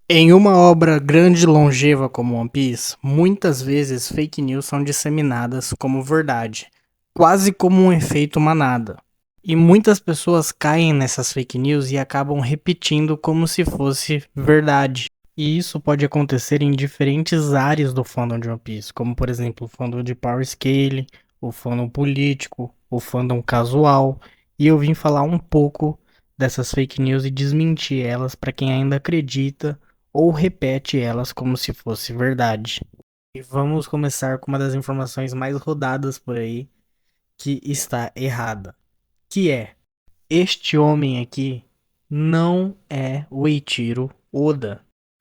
Em uma obra grande e longeva como One Piece, muitas vezes fake news são disseminadas como verdade, quase como um efeito manada. E muitas pessoas caem nessas fake news e acabam repetindo como se fosse verdade. E isso pode acontecer em diferentes áreas do fandom de One Piece, como por exemplo o fandom de Power Scale, o fandom político, o fandom casual. E eu vim falar um pouco dessas fake news e desmentir elas para quem ainda acredita ou repete elas como se fosse verdade. E vamos começar com uma das informações mais rodadas por aí, que está errada, que é: este homem aqui não é o Eiichiro Oda.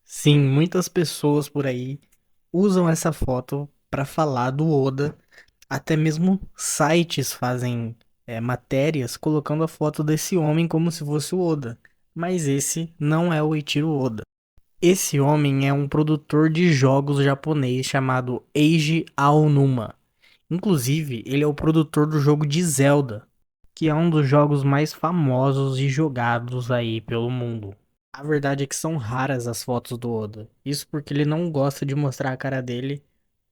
Sim, muitas pessoas por aí usam essa foto para falar do Oda, até mesmo sites fazem matérias colocando a foto desse homem como se fosse o Oda. Mas esse não é o Eiichiro Oda. Esse homem é um produtor de jogos japonês chamado Eiji Aonuma. Inclusive, ele é o produtor do jogo de Zelda, que é um dos jogos mais famosos e jogados aí pelo mundo. A verdade é que são raras as fotos do Oda. Isso porque ele não gosta de mostrar a cara dele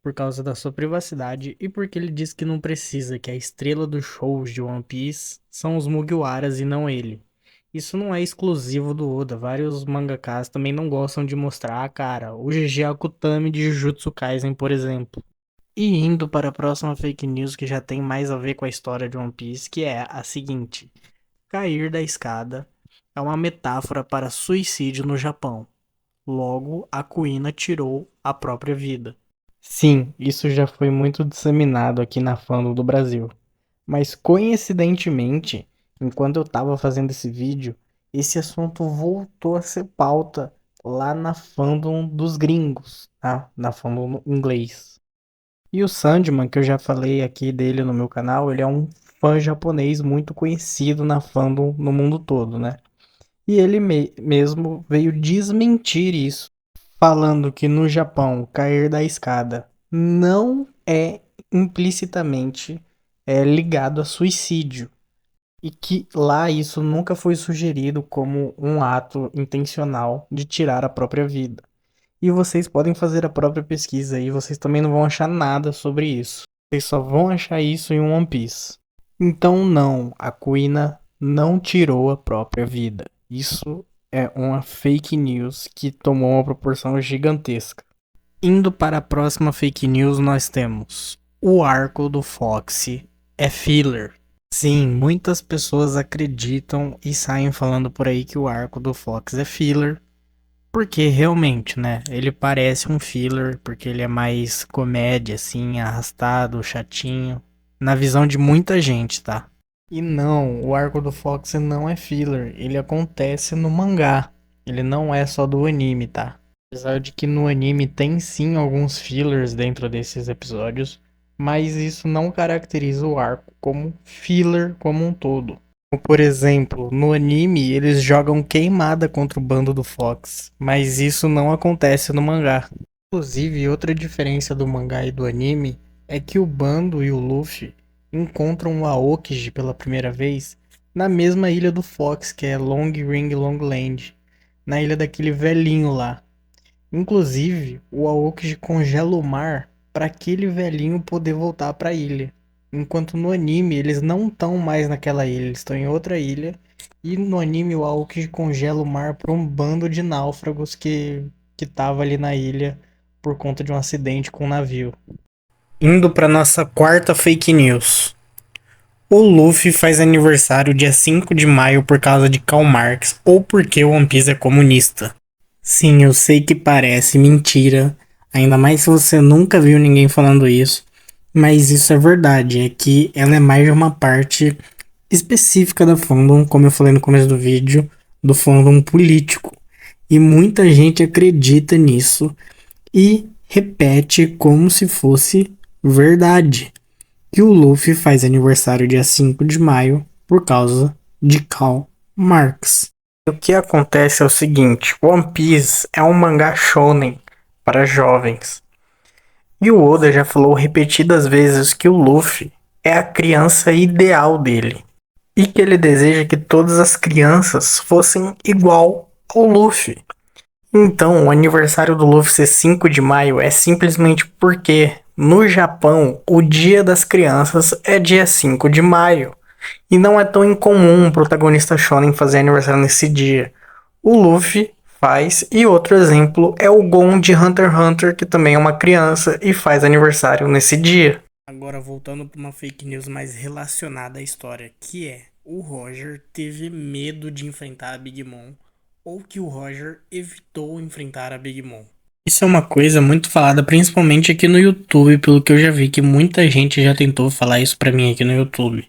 por causa da sua privacidade e porque ele diz que não precisa, que a estrela dos shows de One Piece são os Mugiwaras e não ele. Isso não é exclusivo do Oda, vários mangakas também não gostam de mostrar a cara. O GG Akutami de Jujutsu Kaisen, por exemplo. E indo para a próxima fake news que já tem mais a ver com a história de One Piece, que é a seguinte: cair da escada é uma metáfora para suicídio no Japão. Logo, a Kuina tirou a própria vida. Sim, isso já foi muito disseminado aqui na fandom do Brasil. Mas coincidentemente, enquanto eu tava fazendo esse vídeo, esse assunto voltou a ser pauta lá na fandom dos gringos, tá? Na fandom inglês. E o Sandman, que eu já falei aqui dele no meu canal, ele é um fã japonês muito conhecido na fandom no mundo todo, né? E ele mesmo veio desmentir isso, falando que no Japão cair da escada não é implicitamente ligado a suicídio. E que lá isso nunca foi sugerido como um ato intencional de tirar a própria vida. E vocês podem fazer a própria pesquisa e vocês também não vão achar nada sobre isso. Vocês só vão achar isso em One Piece. Então não, a Kuina não tirou a própria vida. Isso é uma fake news que tomou uma proporção gigantesca. Indo para a próxima fake news, nós temos: o arco do Foxy é filler. Sim, muitas pessoas acreditam e saem falando por aí que o arco do Fox é filler, porque realmente, né? Ele parece um filler, porque ele é mais comédia, assim, arrastado, chatinho. Na visão de muita gente, tá? E não, o arco do Fox não é filler. Ele acontece no mangá. Ele não é só do anime, tá? Apesar de que no anime tem sim alguns fillers dentro desses episódios, mas isso não caracteriza o arco como filler como um todo. Por exemplo, no anime eles jogam queimada contra o bando do Fox, mas isso não acontece no mangá. Inclusive, outra diferença do mangá e do anime é que o bando e o Luffy encontram o Aokiji pela primeira vez na mesma ilha do Fox, que é Long Ring Long Land, na ilha daquele velhinho lá. Inclusive, o Aokiji congela o mar para aquele velhinho poder voltar para a ilha. Enquanto no anime eles não estão mais naquela ilha, eles estão em outra ilha. E no anime o Aokiji congela o mar para um bando de náufragos que tava ali na ilha por conta de um acidente com um navio. Indo para nossa quarta fake news. O Luffy faz aniversário dia 5 de maio por causa de Karl Marx ou porque o One Piece é comunista. Sim, eu sei que parece mentira, ainda mais se você nunca viu ninguém falando isso, mas isso é verdade, é que ela é mais de uma parte específica da fandom, como eu falei no começo do vídeo, do fandom político. E muita gente acredita nisso e repete como se fosse verdade, que o Luffy faz aniversário dia 5 de maio por causa de Karl Marx. O que acontece é o seguinte: One Piece é um mangá shonen para jovens. E o Oda já falou repetidas vezes que o Luffy é a criança ideal dele. E que ele deseja que todas as crianças fossem igual ao Luffy. Então, o aniversário do Luffy ser 5 de maio é simplesmente porque no Japão o Dia das Crianças é dia 5 de maio. E não é tão incomum um protagonista shonen fazer aniversário nesse dia. O Luffy faz, e outro exemplo é o Gon de Hunter x Hunter, que também é uma criança e faz aniversário nesse dia. Agora voltando para uma fake news mais relacionada à história, que é o Roger teve medo de enfrentar a Big Mom ou que o Roger evitou enfrentar a Big Mom. Isso é uma coisa muito falada, principalmente aqui no YouTube, pelo que eu já vi que muita gente já tentou falar isso pra mim aqui no YouTube.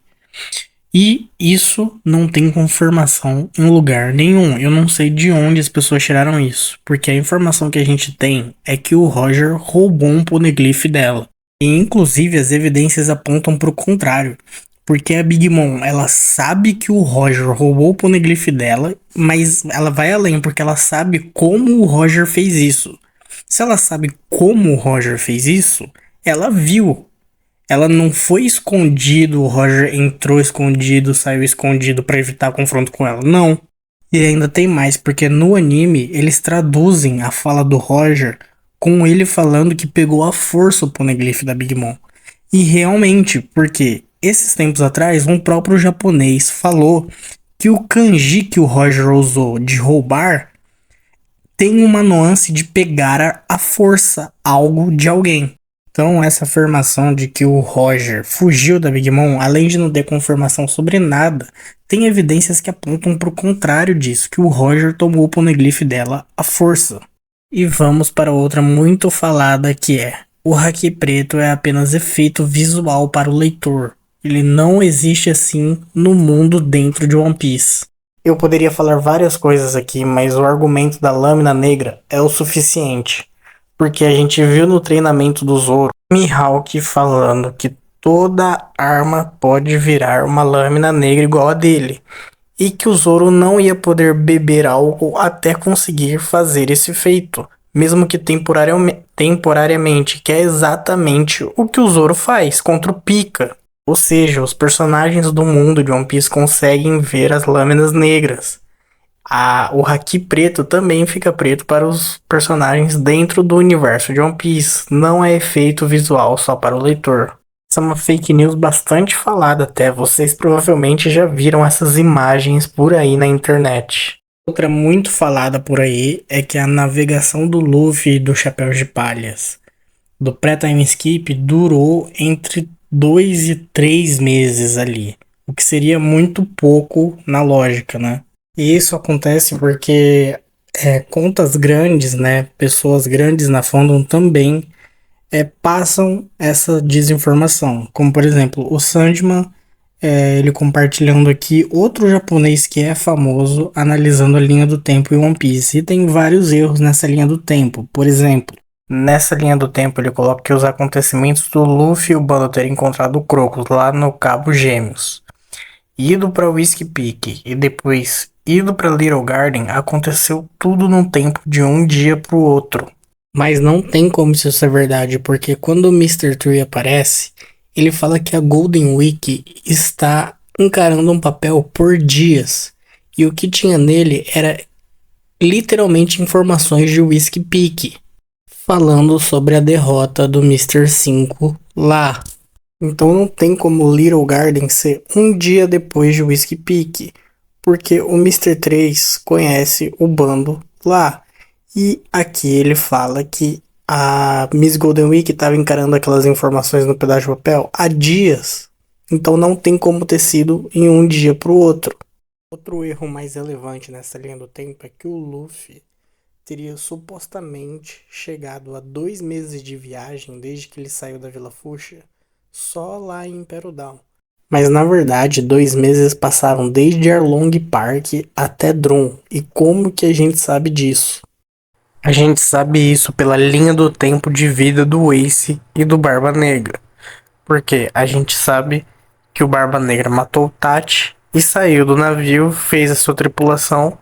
E isso não tem confirmação em lugar nenhum. Eu não sei de onde as pessoas tiraram isso, porque a informação que a gente tem é que o Roger roubou um poneglyph dela. E inclusive as evidências apontam para o contrário, porque a Big Mom, ela sabe que o Roger roubou o poneglyph dela, mas ela vai além porque ela sabe como o Roger fez isso. Se ela sabe como o Roger fez isso, ela viu. Ela não foi escondido, o Roger entrou escondido, saiu escondido pra evitar confronto com ela. Não. E ainda tem mais, porque no anime eles traduzem a fala do Roger com ele falando que pegou à força o poneglyph da Big Mom. E realmente, porque esses tempos atrás um próprio japonês falou que o kanji que o Roger usou de roubar tem uma nuance de pegar à força algo de alguém. Então, essa afirmação de que o Roger fugiu da Big Mom, além de não ter confirmação sobre nada, tem evidências que apontam para o contrário disso, que o Roger tomou o poneglyph dela à força. E vamos para outra muito falada que é: o haki preto é apenas efeito visual para o leitor. Ele não existe assim no mundo dentro de One Piece. Eu poderia falar várias coisas aqui, mas o argumento da lâmina negra é o suficiente. Porque a gente viu no treinamento do Zoro, Mihawk falando que toda arma pode virar uma lâmina negra igual a dele. E que o Zoro não ia poder beber álcool até conseguir fazer esse feito. Mesmo que temporariamente, que é exatamente o que o Zoro faz contra o Pika. Ou seja, os personagens do mundo de One Piece conseguem ver as lâminas negras. O haki preto também fica preto para os personagens dentro do universo de One Piece. Não é efeito visual só para o leitor. Essa é uma fake news bastante falada até. Vocês provavelmente já viram essas imagens por aí na internet. Outra muito falada por aí é que a navegação do Luffy e do Chapéu de Palhas do pré-time skip durou entre 2 e 3 meses ali. O que seria muito pouco na lógica, né? E isso acontece porque contas grandes, né? Pessoas grandes na fandom também passam essa desinformação. Como por exemplo, o Sandman, ele compartilhando aqui outro japonês que é famoso analisando a linha do tempo em One Piece. E tem vários erros nessa linha do tempo. Por exemplo, nessa linha do tempo ele coloca que os acontecimentos do Luffy e o bando terem encontrado o Crocus lá no Cabo Gêmeos, ido para Whiskey Peak e depois ido para Little Garden, aconteceu tudo num tempo de um dia pro outro. Mas não tem como isso ser verdade, porque quando o Mr. Tree aparece, ele fala que a Golden Week está encarando um papel por dias. E o que tinha nele era literalmente informações de Whiskey Peak, falando sobre a derrota do Mr. 5 lá. Então não tem como Little Garden ser um dia depois de Whiskey Peak, porque o Mr. 3 conhece o bando lá. E aqui ele fala que a Miss Golden Week estava encarando aquelas informações no pedaço de papel há dias. Então não tem como ter sido em um dia para o outro. Outro erro mais relevante nessa linha do tempo é que o Luffy teria supostamente chegado a 2 meses de viagem desde que ele saiu da Vila Fuchsia, só lá em Impero Down. Mas na verdade, 2 meses passaram desde Arlong Park até Drum. E como que a gente sabe disso? A gente sabe isso pela linha do tempo de vida do Ace e do Barba Negra. Porque a gente sabe que o Barba Negra matou o Tati e saiu do navio, fez a sua tripulação.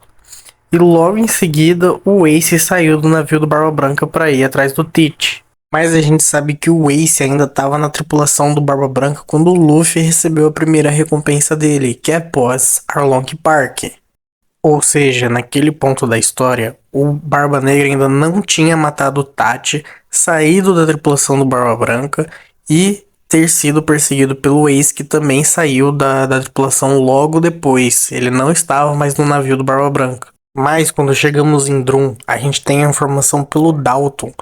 E logo em seguida, o Ace saiu do navio do Barba Branca para ir atrás do Tite. Mas a gente sabe que o Ace ainda estava na tripulação do Barba Branca quando o Luffy recebeu a primeira recompensa dele, que é após Arlong Park. Ou seja, naquele ponto da história, o Barba Negra ainda não tinha matado o Tati, saído da tripulação do Barba Branca e ter sido perseguido pelo Ace, que também saiu da tripulação logo depois. Ele não estava mais no navio do Barba Branca. Mas quando chegamos em Drum, a gente tem a informação pelo Dalton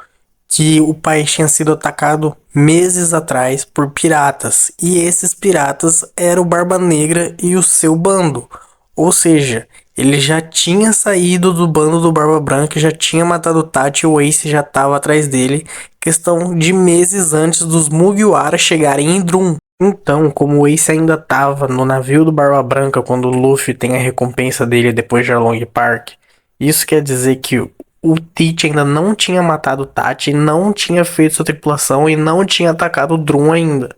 que o país tinha sido atacado meses atrás por piratas, e esses piratas eram o Barba Negra e o seu bando. Ou seja, ele já tinha saído do bando do Barba Branca, já tinha matado o Tati e o Ace já estava atrás dele, questão de meses antes dos Mugiwara chegarem em Drum. Então, como o Ace ainda estava no navio do Barba Branca quando o Luffy tem a recompensa dele depois de Arlong Park, isso quer dizer que o Teach ainda não tinha matado o Tati, não tinha feito sua tripulação e não tinha atacado o Drum ainda.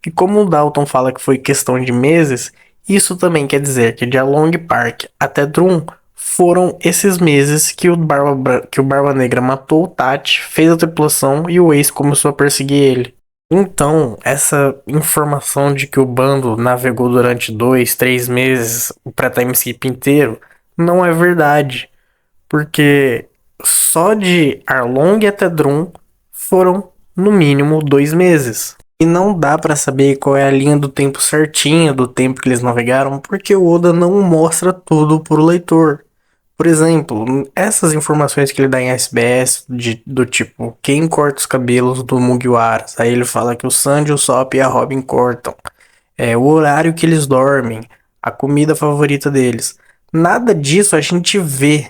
E como o Dalton fala que foi questão de meses, isso também quer dizer que de Along Park até Drum foram esses meses que que o Barba Negra matou o Tati, fez a tripulação e o Ace começou a perseguir ele. Então, essa informação de que o bando navegou durante 2, 3 meses para time skip inteiro não é verdade, porque só de Arlong até Drum foram no mínimo 2 meses. E não dá pra saber qual é a linha do tempo certinha do tempo que eles navegaram, porque o Oda não mostra tudo pro leitor. Por exemplo, essas informações que ele dá em SBS, do tipo, quem corta os cabelos do Mugiwara? Aí ele fala que o Sanji, o Sop e a Robin cortam. O horário que eles dormem, a comida favorita deles. Nada disso a gente vê,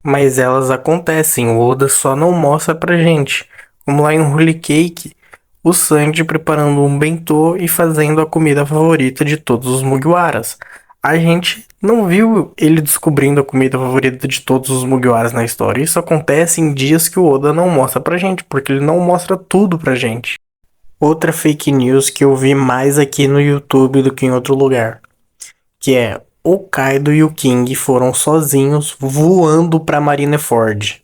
mas elas acontecem. O Oda só não mostra pra gente. Como lá em Holy Cake, o Sanji preparando um bentô e fazendo a comida favorita de todos os Mugiwaras. A gente não viu ele descobrindo a comida favorita de todos os Mugiwaras na história. Isso acontece em dias que o Oda não mostra pra gente, porque ele não mostra tudo pra gente. Outra fake news que eu vi mais aqui no YouTube do que em outro lugar, que é o Kaido e o King foram sozinhos voando para Marineford.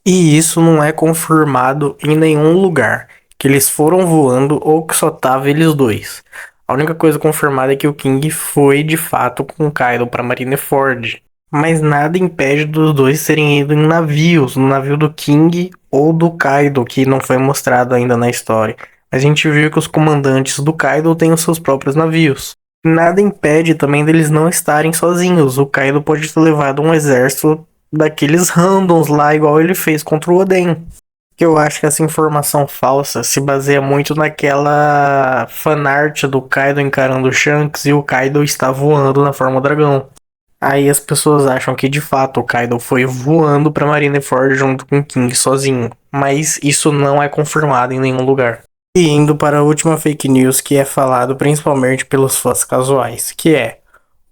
E isso não é confirmado em nenhum lugar, que eles foram voando ou que só tava eles dois. A única coisa confirmada é que o King foi de fato com o Kaido para Marineford. Mas nada impede dos dois serem ido em navios, no navio do King ou do Kaido, que não foi mostrado ainda na história. A gente viu que os comandantes do Kaido têm os seus próprios navios. Nada impede também deles não estarem sozinhos. O Kaido pode ter levado um exército daqueles randoms lá, igual ele fez contra o Oden. Que eu acho que essa informação falsa se baseia muito naquela fanart do Kaido encarando o Shanks e o Kaido está voando na forma dragão. Aí as pessoas acham que de fato o Kaido foi voando para Marineford junto com o King sozinho, mas isso não é confirmado em nenhum lugar. E indo para a última fake news que é falado principalmente pelos fãs casuais, que é: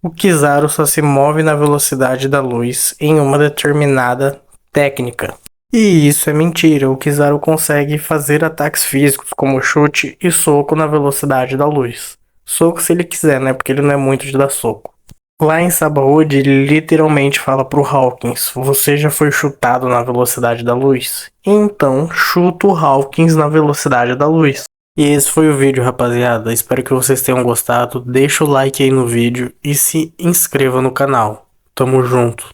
o Kizaru só se move na velocidade da luz em uma determinada técnica. E isso é mentira, o Kizaru consegue fazer ataques físicos como chute e soco na velocidade da luz. Soco se ele quiser, né? Porque ele não é muito de dar soco. Lá em Sabaody, ele literalmente fala pro Hawkins: você já foi chutado na velocidade da luz? Então, chuta o Hawkins na velocidade da luz. E esse foi o vídeo, rapaziada. Espero que vocês tenham gostado. Deixa o like aí no vídeo e se inscreva no canal. Tamo junto.